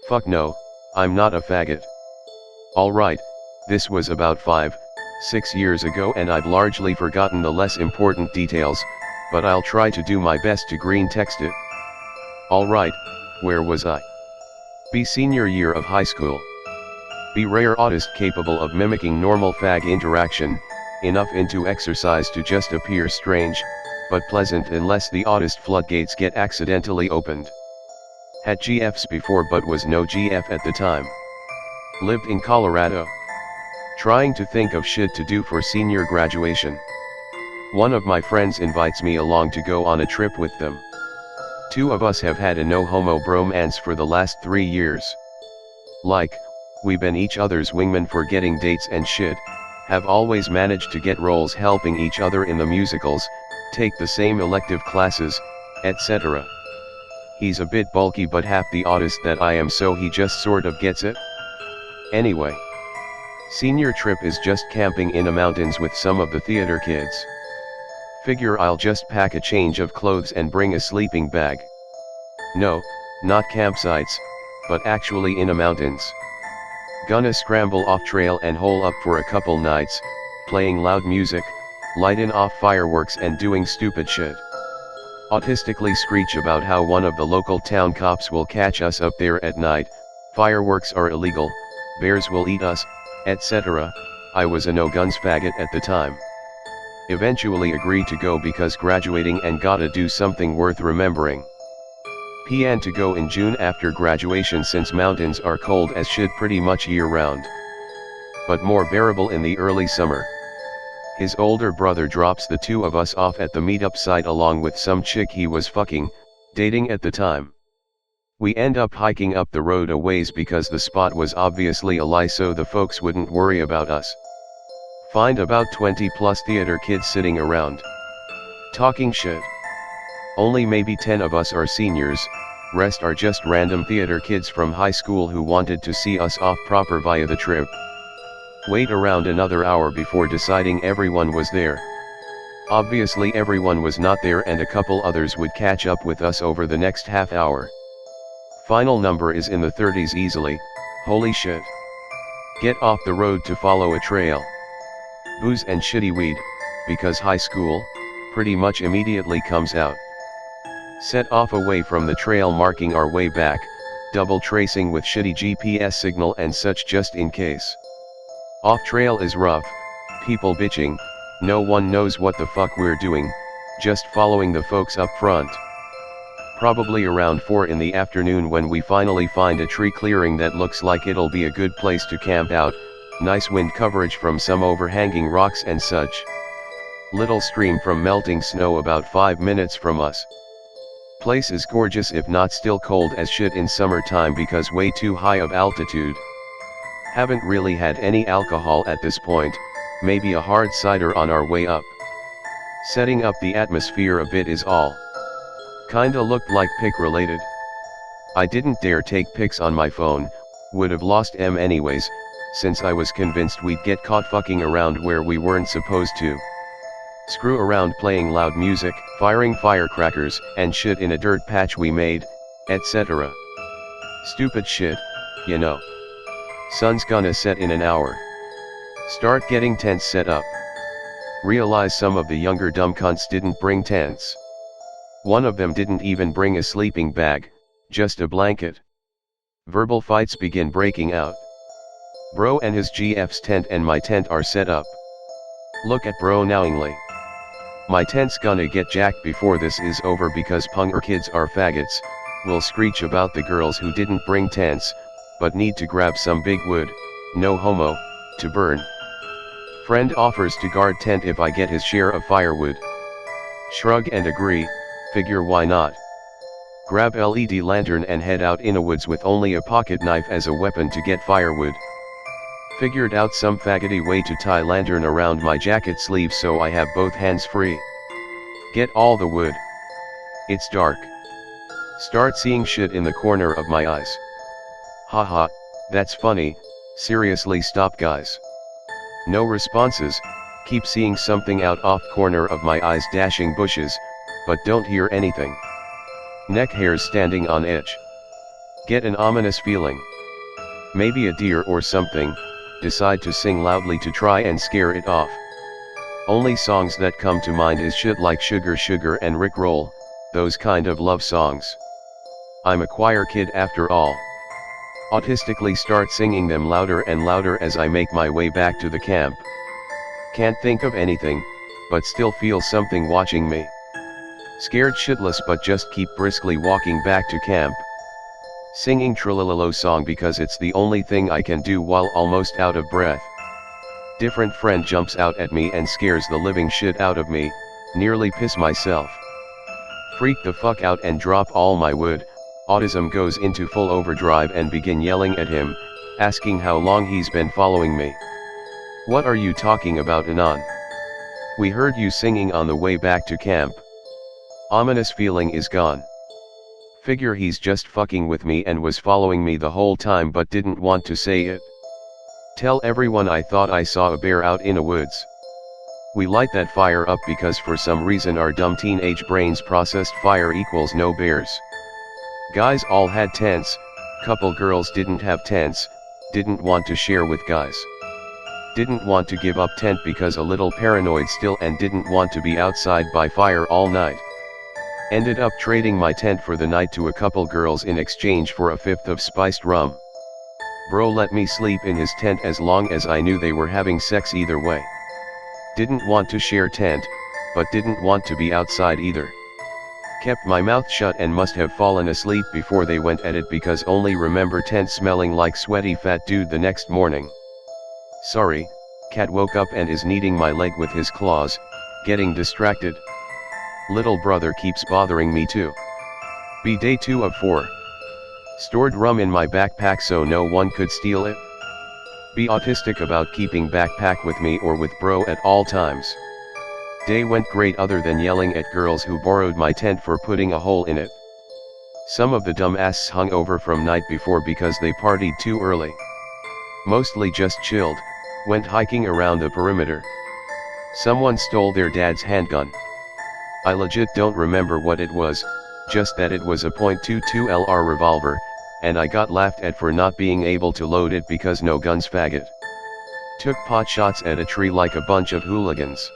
Fuck no, I'm not a faggot. Alright, this was about 5, 6 years ago and I've largely forgotten the less important details, but I'll try to do my best to green text it. Alright, where was I? B. Senior year of high school. B. Rare autist capable of mimicking normal fag interaction, enough into exercise to just appear strange, but pleasant unless the autist floodgates get accidentally opened. Had GFs before but was no GF at the time. Lived in Colorado. Trying to think of shit to do for senior graduation. One of my friends invites me along to go on a trip with them. 2 of us have had a no-homo bromance for the last 3 years. Like, we been each other's wingman for getting dates and shit, have always managed to get roles helping each other in the musicals, take the same elective classes, etc. He's a bit bulky but half the autist that I am, so he just sort of gets it. Anyway. Senior trip is just camping in the mountains with some of the theater kids. Figure I'll just pack a change of clothes and bring a sleeping bag. No, not campsites, but actually in the mountains. Gonna scramble off trail and hole up for a couple nights, playing loud music, lighting off fireworks and doing stupid shit. Autistically screech about how one of the local town cops will catch us up there at night, fireworks are illegal, bears will eat us, etc. I was a no-guns faggot at the time. Eventually agreed to go because graduating and gotta do something worth remembering. Plan to go in June after graduation since mountains are cold as shit pretty much year-round. But more bearable in the early summer. His older brother drops the 2 of us off at the meetup site along with some chick he was dating at the time. We end up hiking up the road a ways because the spot was obviously a lie so the folks wouldn't worry about us. Find about 20 plus theater kids sitting around. Talking shit. Only maybe 10 of us are seniors, rest are just random theater kids from high school who wanted to see us off proper via the trip. Wait around another hour before deciding everyone was there. Obviously everyone was not there and a couple others would catch up with us over the next half hour. Final number is in the 30s easily, holy shit. Get off the road to follow a trail. Booze and shitty weed, because high school, pretty much immediately comes out. Set off away from the trail marking our way back, double tracing with shitty GPS signal and such just in case. Off trail is rough, people bitching, no one knows what the fuck we're doing, just following the folks up front. Probably around 4 in the afternoon when we finally find a tree clearing that looks like it'll be a good place to camp out, nice wind coverage from some overhanging rocks and such. Little stream from melting snow about 5 minutes from us. Place is gorgeous if not still cold as shit in summertime because way too high of altitude. Haven't really had any alcohol at this point, maybe a hard cider on our way up. Setting up the atmosphere a bit is all. Kinda looked like pic related. I didn't dare take pics on my phone, would have lost M anyways, since I was convinced we'd get caught fucking around where we weren't supposed to. Screw around playing loud music, firing firecrackers, and shit in a dirt patch we made, etc. Stupid shit, you know. Sun's gonna set in an hour. Start getting tents set up. Realize some of the younger dumb cunts didn't bring tents. One of them didn't even bring a sleeping bag, just a blanket. Verbal fights begin breaking out. Bro and his GF's tent and my tent are set up. Look at bro knowingly. My tent's gonna get jacked before this is over because punger kids are faggots, will screech about the girls who didn't bring tents, but need to grab some big wood, no homo, to burn. Friend offers to guard tent if I get his share of firewood. Shrug and agree, figure why not. Grab LED lantern and head out in the woods with only a pocket knife as a weapon to get firewood. Figured out some faggoty way to tie lantern around my jacket sleeve so I have both hands free. Get all the wood. It's dark. Start seeing shit in the corner of my eyes. Haha, that's funny, seriously stop guys. No responses, keep seeing something out off corner of my eyes dashing bushes, but don't hear anything. Neck hairs standing on edge. Get an ominous feeling. Maybe a deer or something, decide to sing loudly to try and scare it off. Only songs that come to mind is shit like Sugar Sugar and Rick Roll, those kind of love songs. I'm a choir kid after all. Autistically start singing them louder and louder as I make my way back to the camp. Can't think of anything, but still feel something watching me. Scared shitless but just keep briskly walking back to camp. Singing Trilililo song because it's the only thing I can do while almost out of breath. Different friend jumps out at me and scares the living shit out of me, nearly piss myself. Freak the fuck out and drop all my wood, autism goes into full overdrive and begin yelling at him, asking how long he's been following me. What are you talking about, Anon? We heard you singing on the way back to camp. Ominous feeling is gone. Figure he's just fucking with me and was following me the whole time but didn't want to say it. Tell everyone I thought I saw a bear out in a woods. We light that fire up because for some reason our dumb teenage brains processed fire equals no bears. Guys all had tents, couple girls didn't have tents, didn't want to share with guys. Didn't want to give up tent because a little paranoid still and didn't want to be outside by fire all night. Ended up trading my tent for the night to a couple girls in exchange for a fifth of spiced rum. Bro let me sleep in his tent as long as I knew they were having sex either way. Didn't want to share tent, but didn't want to be outside either. Kept my mouth shut and must have fallen asleep before they went at it because only remember tent smelling like sweaty fat dude the next morning. Sorry, cat woke up and is kneading my leg with his claws, getting distracted. Little brother keeps bothering me too. Be day 2 of 4. Stored rum in my backpack so no one could steal it. Be autistic about keeping backpack with me or with bro at all times. Day went great other than yelling at girls who borrowed my tent for putting a hole in it. Some of the dumbasses hung over from night before because they partied too early. Mostly just chilled, went hiking around the perimeter. Someone stole their dad's handgun. I legit don't remember what it was, just that it was a .22 LR revolver, and I got laughed at for not being able to load it because no guns faggot. Took pot shots at a tree like a bunch of hooligans.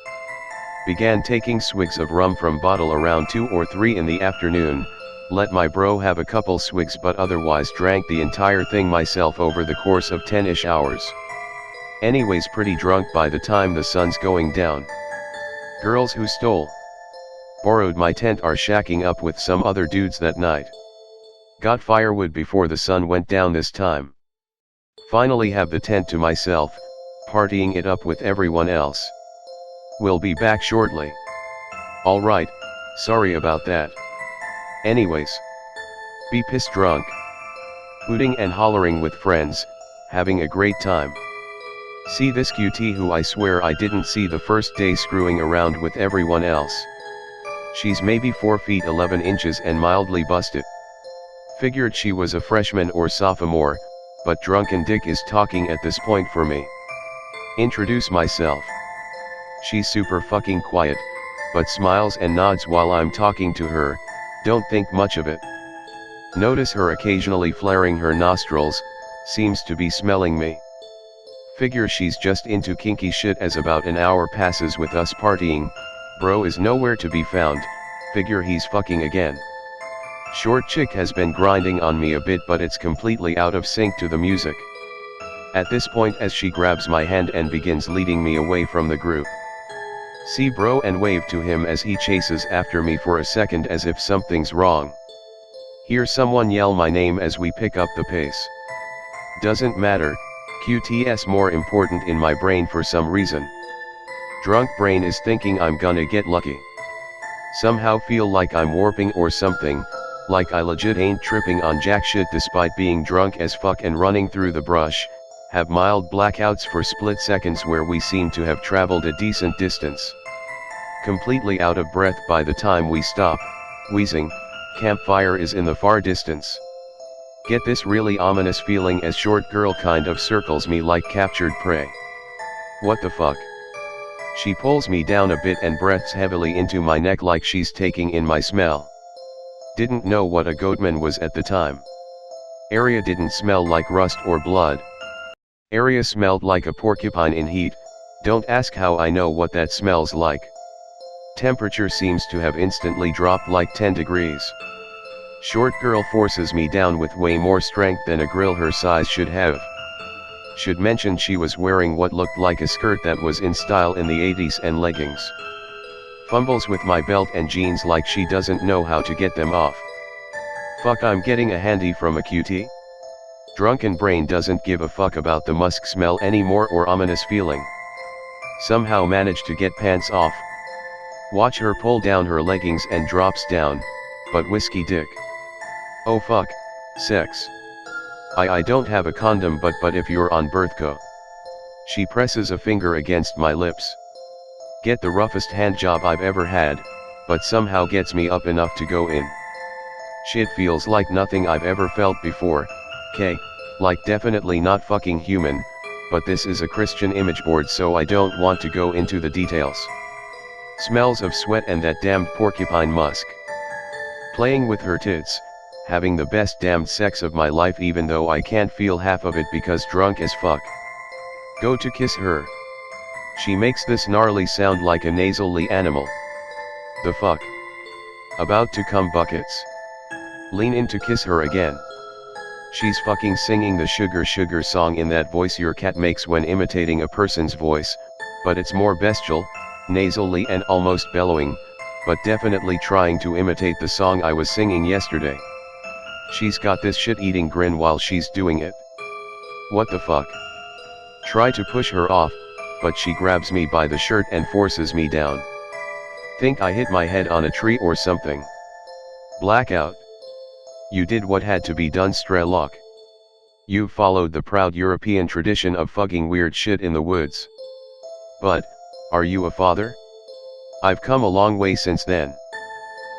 Began taking swigs of rum from bottle around 2 or 3 in the afternoon, let my bro have a couple swigs but otherwise drank the entire thing myself over the course of 10-ish hours. Anyways pretty drunk by the time the sun's going down. Girls who borrowed my tent are shacking up with some other dudes that night. Got firewood before the sun went down this time. Finally have the tent to myself, partying it up with everyone else. We'll be back shortly. Alright, sorry about that. Anyways. Be pissed drunk. Hooting and hollering with friends, having a great time. See this QT who I swear I didn't see the first day screwing around with everyone else. She's maybe 4 feet 11 inches and mildly busted. Figured she was a freshman or sophomore, but drunken dick is talking at this point for me. Introduce myself. She's super fucking quiet, but smiles and nods while I'm talking to her, don't think much of it. Notice her occasionally flaring her nostrils, seems to be smelling me. Figure she's just into kinky shit as about an hour passes with us partying, bro is nowhere to be found, figure he's fucking again. Short chick has been grinding on me a bit but it's completely out of sync to the music. At this point as she grabs my hand and begins leading me away from the group. See bro and wave to him as he chases after me for a second as if something's wrong. Hear someone yell my name as we pick up the pace. Doesn't matter, QTS more important in my brain for some reason. Drunk brain is thinking I'm gonna get lucky. Somehow feel like I'm warping or something, like I legit ain't tripping on jack shit despite being drunk as fuck and running through the brush, have mild blackouts for split seconds where we seem to have traveled a decent distance. Completely out of breath by the time we stop, wheezing, campfire is in the far distance. Get this really ominous feeling as short girl kind of circles me like captured prey. What the fuck? She pulls me down a bit and breathes heavily into my neck like she's taking in my smell. Didn't know what a goatman was at the time. Area didn't smell like rust or blood. Area smelled like a porcupine in heat. Don't ask how I know what that smells like. Temperature seems to have instantly dropped like 10 degrees. Short girl forces me down with way more strength than a grill her size should have. Should mention she was wearing what looked like a skirt that was in style in the 80s and leggings. Fumbles with my belt and jeans like she doesn't know how to get them off. Fuck, I'm getting a handy from a cutie? Drunken brain doesn't give a fuck about the musk smell anymore or ominous feeling. Somehow managed to get pants off. Watch her pull down her leggings and drops down, but whiskey dick. Oh fuck, sex. I don't have a condom but if you're on birth co. She presses a finger against my lips. Get the roughest hand job I've ever had, but somehow gets me up enough to go in. Shit feels like nothing I've ever felt before, like definitely not fucking human, but this is a Christian image board so I don't want to go into the details. Smells of sweat and that damned porcupine musk. Playing with her tits, having the best damned sex of my life even though I can't feel half of it because drunk as fuck. Go to kiss her. She makes this gnarly sound like a nasally animal. The fuck? About to come buckets. Lean in to kiss her again. She's fucking singing the sugar sugar song in that voice your cat makes when imitating a person's voice, but it's more bestial, nasally and almost bellowing, but definitely trying to imitate the song I was singing yesterday. She's got this shit-eating grin while she's doing it. What the fuck? Try to push her off, but she grabs me by the shirt and forces me down. Think I hit my head on a tree or something. Blackout. You did what had to be done, Strelok. You followed the proud European tradition of fucking weird shit in the woods. But, are you a father? I've come a long way since then.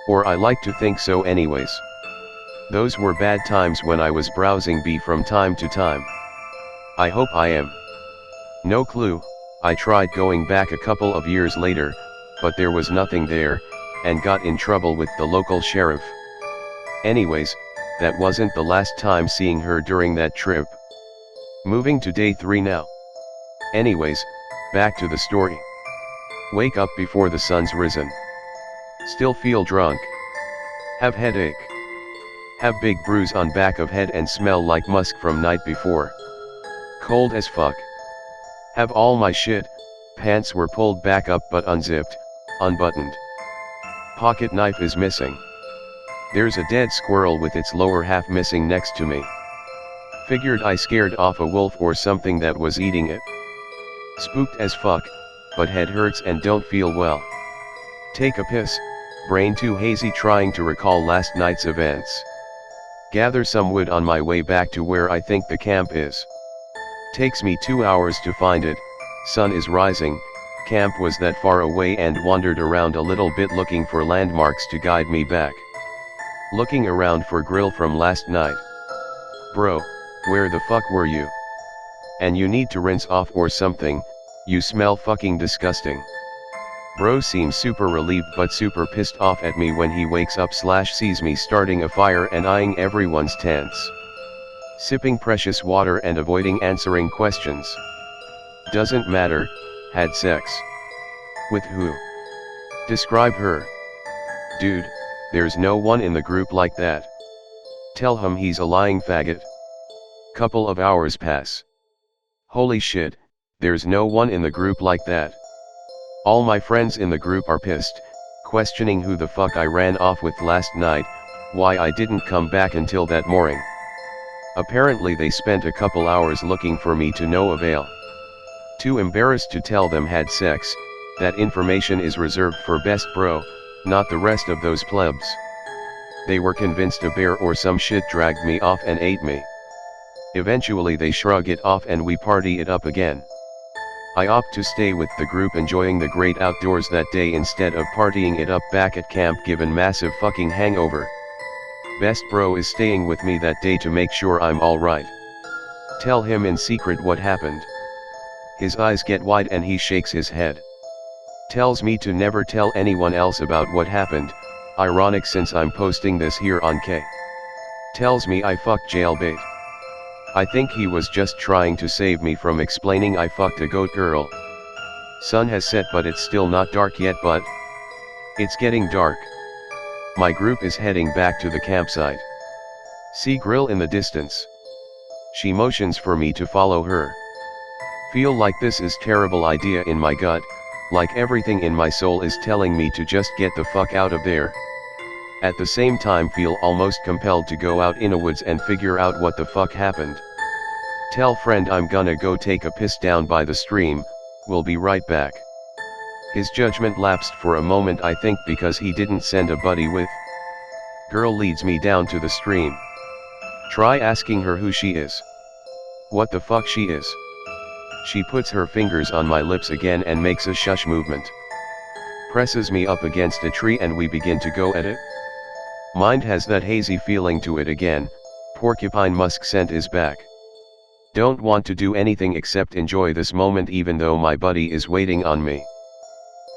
Or I like to think so anyways. Those were bad times when I was browsing B from time to time. I hope I am. No clue. I tried going back a couple of years later, but there was nothing there, and got in trouble with the local sheriff. Anyways, that wasn't the last time seeing her during that trip. Moving to day 3 now. Anyways, back to the story. Wake up before the sun's risen. Still feel drunk. Have headache. Have big bruise on back of head and smell like musk from night before. Cold as fuck. Have all my shit, pants were pulled back up but unzipped, unbuttoned. Pocket knife is missing. There's a dead squirrel with its lower half missing next to me. Figured I scared off a wolf or something that was eating it. Spooked as fuck, but head hurts and don't feel well. Take a piss, brain too hazy trying to recall last night's events. Gather some wood on my way back to where I think the camp is. Takes me 2 hours to find it, sun is rising, camp was that far away and wandered around a little bit looking for landmarks to guide me back. Looking around for grill from last night. Bro, where the fuck were you? And you need to rinse off or something, you smell fucking disgusting. Bro seems super relieved but super pissed off at me when he wakes up / sees me starting a fire and eyeing everyone's tents. Sipping precious water and avoiding answering questions. Doesn't matter, had sex. With who? Describe her. Dude, there's no one in the group like that. Tell him he's a lying faggot. Couple of hours pass. Holy shit, there's no one in the group like that. All my friends in the group are pissed, questioning who the fuck I ran off with last night, why I didn't come back until that morning. Apparently they spent a couple hours looking for me to no avail. Too embarrassed to tell them had sex, that information is reserved for best bro, not the rest of those plebs. They were convinced a bear or some shit dragged me off and ate me. Eventually they shrug it off and we party it up again. I opt to stay with the group enjoying the great outdoors that day instead of partying it up back at camp given massive fucking hangover. Best bro is staying with me that day to make sure I'm alright. Tell him in secret what happened. His eyes get wide and he shakes his head. Tells me to never tell anyone else about what happened, ironic since I'm posting this here on K. Tells me I fucked jailbait. I think he was just trying to save me from explaining I fucked a goat girl. Sun has set but it's still not dark yet, but it's getting dark. My group is heading back to the campsite. See grill in the distance. She motions for me to follow her. Feel like this is terrible idea in my gut, like everything in my soul is telling me to just get the fuck out of there. At the same time feel almost compelled to go out in the woods and figure out what the fuck happened. Tell friend I'm gonna go take a piss down by the stream, we'll be right back. His judgment lapsed for a moment, I think because he didn't send a buddy with. Girl leads me down to the stream. Try asking her who she is. What the fuck she is. She puts her fingers on my lips again and makes a shush movement. Presses me up against a tree and we begin to go at it. Mind has that hazy feeling to it again, porcupine musk scent is back. Don't want to do anything except enjoy this moment even though my buddy is waiting on me.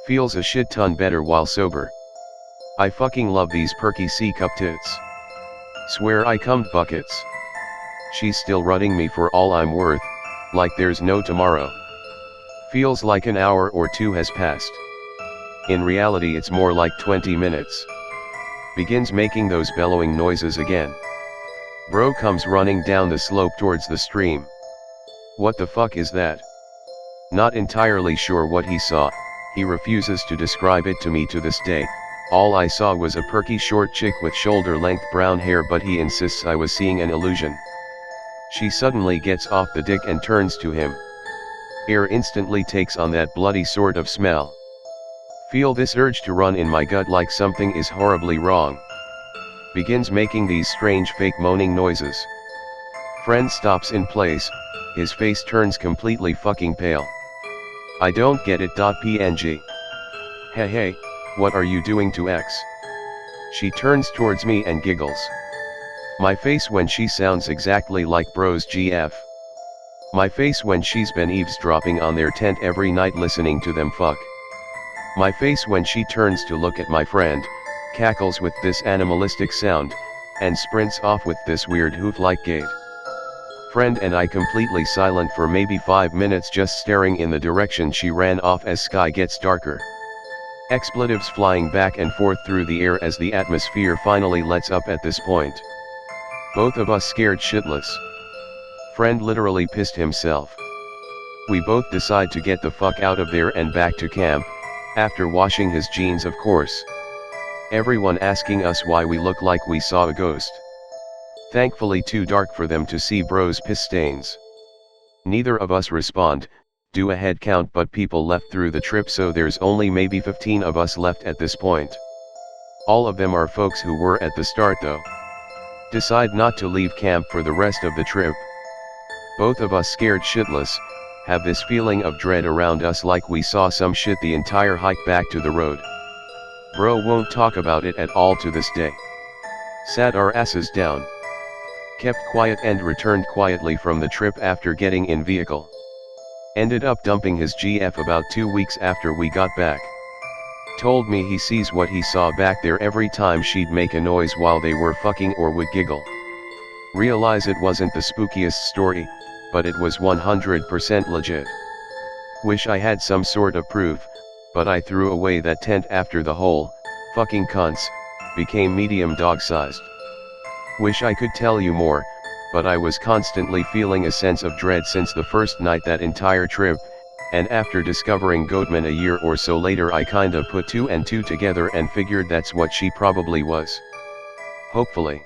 Feels a shit ton better while sober. I fucking love these perky C-cup tits. Swear I cummed buckets. She's still rutting me for all I'm worth, like there's no tomorrow. Feels like an hour or two has passed. In reality it's more like 20 minutes. Begins making those bellowing noises again. Bro comes running down the slope towards the stream. What the fuck is that? Not entirely sure what he saw, he refuses to describe it to me to this day. All I saw was a perky short chick with shoulder-length brown hair, but he insists I was seeing an illusion. She suddenly gets off the dick and turns to him. Air instantly takes on that bloody sort of smell. Feel this urge to run in my gut like something is horribly wrong. Begins making these strange fake moaning noises. Friend stops in place, his face turns completely fucking pale. I don't get it. PNG. Hey, what are you doing to X? She turns towards me and giggles. My face when she sounds exactly like bro's GF. My face when she's been eavesdropping on their tent every night listening to them fuck. My face when she turns to look at my friend, cackles with this animalistic sound, and sprints off with this weird hoof-like gait. Friend and I completely silent for maybe 5 minutes, just staring in the direction she ran off as sky gets darker. Expletives flying back and forth through the air as the atmosphere finally lets up at this point. Both of us scared shitless. Friend literally pissed himself. We both decide to get the fuck out of there and back to camp, after washing his jeans of course. Everyone asking us why we look like we saw a ghost. Thankfully too dark for them to see bro's piss stains. Neither of us respond, do a head count, but people left through the trip, so there's only maybe 15 of us left at this point. All of them are folks who were at the start though. Decide not to leave camp for the rest of the trip. Both of us scared shitless, have this feeling of dread around us like we saw some shit the entire hike back to the road. Bro won't talk about it at all to this day. Sat our asses down. Kept quiet and returned quietly from the trip after getting in vehicle. Ended up dumping his GF about 2 weeks after we got back. Told me he sees what he saw back there every time she'd make a noise while they were fucking or would giggle. Realize it wasn't the spookiest story, but it was 100% legit. Wish I had some sort of proof, but I threw away that tent after the whole, fucking cunts, became medium dog-sized. Wish I could tell you more, but I was constantly feeling a sense of dread since the first night that entire trip, and after discovering Goatman a year or so later I kinda put 2 and 2 together and figured that's what she probably was. Hopefully.